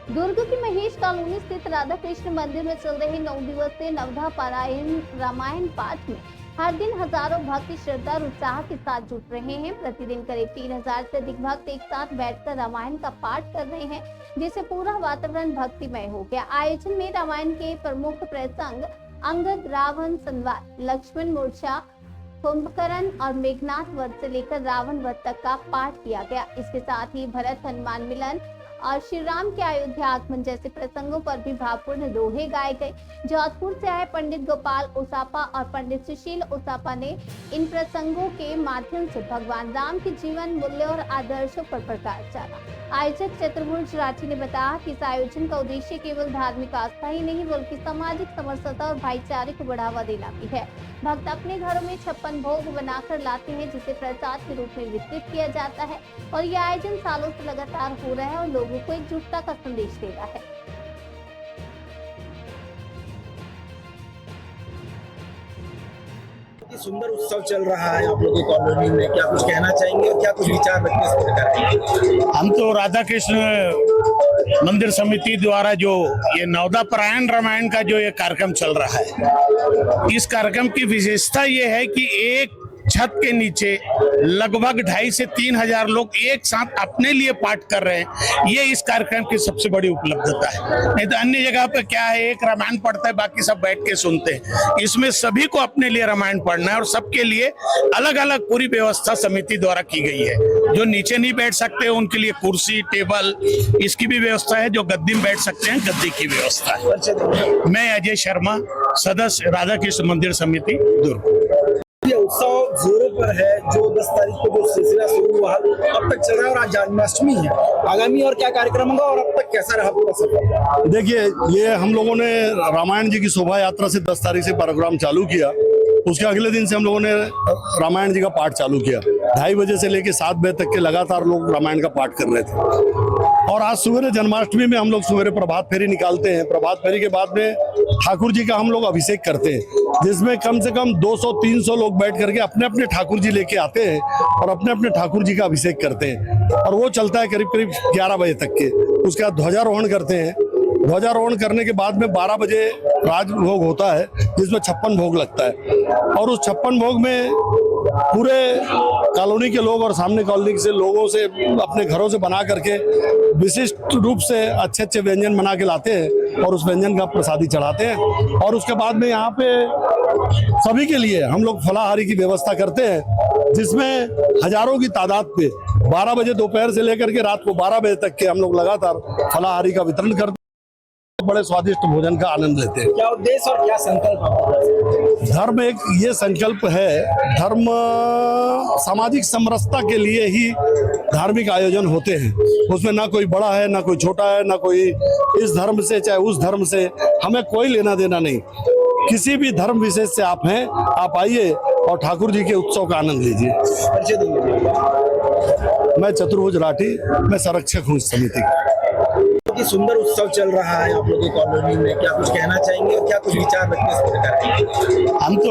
दुर्ग की महेश कॉलोनी स्थित राधा कृष्ण मंदिर में चल रहे 9 दिवसीय नवधा पारायण रामायण पाठ में हर दिन हजारों भक्त श्रद्धा और उत्साह के साथ जुट रहे हैं। प्रतिदिन करीब 3000 से अधिक भक्त एक साथ बैठकर रामायण का पाठ कर रहे हैं, जिससे पूरा वातावरण भक्तिमय हो गया। आयोजन में रामायण के प्रमुख प्रसंग अंगद, रावण संवाद, लक्ष्मण मोर्चा, कुंभकर्ण और मेघनाथ वध से लेकर रावण वध तक का पाठ किया गया। इसके साथ ही भरत हनुमान मिलन और श्री राम के अयोध्या आगमन जैसे प्रसंगों पर भी भावपूर्ण दोहे गाए गए। जोधपुर से आए पंडित गोपाल ओसापा और पंडित सुशील ओसापा ने इन प्रसंगों के माध्यम से भगवान राम के जीवन, मूल्य और आदर्शों पर प्रकाश डाला। आयोजक चतुर्भुज राठी ने बताया कि इस आयोजन का उद्देश्य केवल धार्मिक आस्था ही नहीं बल्कि सामाजिक समरसता और भाईचारे को बढ़ावा देना भी है। भक्त अपने घरों में 56 भोग बनाकर लाते हैं, जिसे प्रसाद के रूप में वितरित किया जाता है और यह आयोजन सालों से लगातार हो रहा है और लोगों को एकजुटता का संदेश दे रहा है। सुंदर उत्सव चल रहा है आप लोगों की कॉलोनी में, क्या कुछ कहना चाहेंगे और क्या कुछ विचार रखते हैं इस प्रकार? हम तो राधा कृष्ण मंदिर समिति द्वारा जो ये नवधा पारायण रामायण का जो ये कार्यक्रम चल रहा है, इस कार्यक्रम की विशेषता ये है कि एक छत के नीचे लगभग 2,500 से 3,000 लोग एक साथ अपने लिए पाठ कर रहे हैं। ये इस कार्यक्रम की सबसे बड़ी उपलब्धता है। नहीं तो अन्य जगह पे क्या है, एक रामायण पढ़ता है, बाकी सब बैठ के सुनते हैं। इसमें सभी को अपने लिए रामायण पढ़ना है और सबके लिए अलग अलग पूरी व्यवस्था समिति द्वारा की गई है। जो नीचे नहीं बैठ सकते उनके लिए कुर्सी, टेबल, इसकी भी व्यवस्था है। जो गद्दी में बैठ सकते हैं, गद्दी की व्यवस्था है। मैं अजय शर्मा, सदस्य राधा कृष्ण मंदिर समिति दुर्ग। ये उत्सव जोरों पर है। जो 10 तारीख को जो सिलसिला शुरू हुआ अब तक चल रहा है और आज जन्माष्टमी है। आगामी और क्या कार्यक्रम होगा और अब तक कैसा रहा पूरा सफर? देखिए, ये हम लोगों ने रामायण जी की शोभा यात्रा से 10 तारीख से प्रोग्राम चालू किया। उसके अगले दिन से हम लोगों ने रामायण जी का पाठ चालू किया। 2:30 बजे से लेकर 7 बजे तक के लगातार लोग रामायण का पाठ कर रहे थे। और आज सवेरे जन्माष्टमी में हम लोग सवेरे प्रभात फेरी निकालते हैं। प्रभात फेरी के बाद में ठाकुर जी का हम लोग अभिषेक करते हैं, जिसमें कम से कम 200-300 लोग बैठ करके अपने अपने ठाकुर जी लेके आते हैं और अपने अपने ठाकुर जी का अभिषेक करते हैं। और वो चलता है करीब करीब 11 बजे तक के। उसके बाद ध्वजारोहण करते हैं। ध्वजारोहण करने के बाद में 12 बजे राजभोग होता है, जिसमें 56 भोग लगता है। और उस 56 भोग में पूरे कॉलोनी के लोग और सामने कॉलोनी से लोगों से अपने घरों से बना करके विशिष्ट रूप से अच्छे अच्छे व्यंजन बना के लाते हैं और उस व्यंजन का प्रसादी चढ़ाते हैं। और उसके बाद में यहाँ पे सभी के लिए हम लोग फलाहारी की व्यवस्था करते हैं, जिसमें हजारों की तादाद पे 12 बजे दोपहर से लेकर के रात को 12 बजे तक के हम लोग लगातार फलाहारी का वितरण करते हैं। बड़े स्वादिष्ट भोजन का आनंद लेते हैं। क्या उद्देश्य और क्या संकल्प? धर्म एक ये संकल्प है, धर्म सामाजिक समरसता के लिए ही धार्मिक आयोजन होते हैं। उसमें ना कोई बड़ा है, ना कोई छोटा है, ना कोई इस धर्म से चाहे उस धर्म से, हमें कोई लेना देना नहीं। किसी भी धर्म विशेष से आप हैं, आप आइए और ठाकुर जी के उत्सव का आनंद लीजिए। मैं चतुर्भुज राठी, मैं संरक्षक हूँ इस समिति का। सुंदर उत्सव चल रहा है आप लोगों की कॉलोनी में, क्या कुछ कहना चाहेंगे और क्या कुछ विचार रखते हैं इस प्रकार? हम तो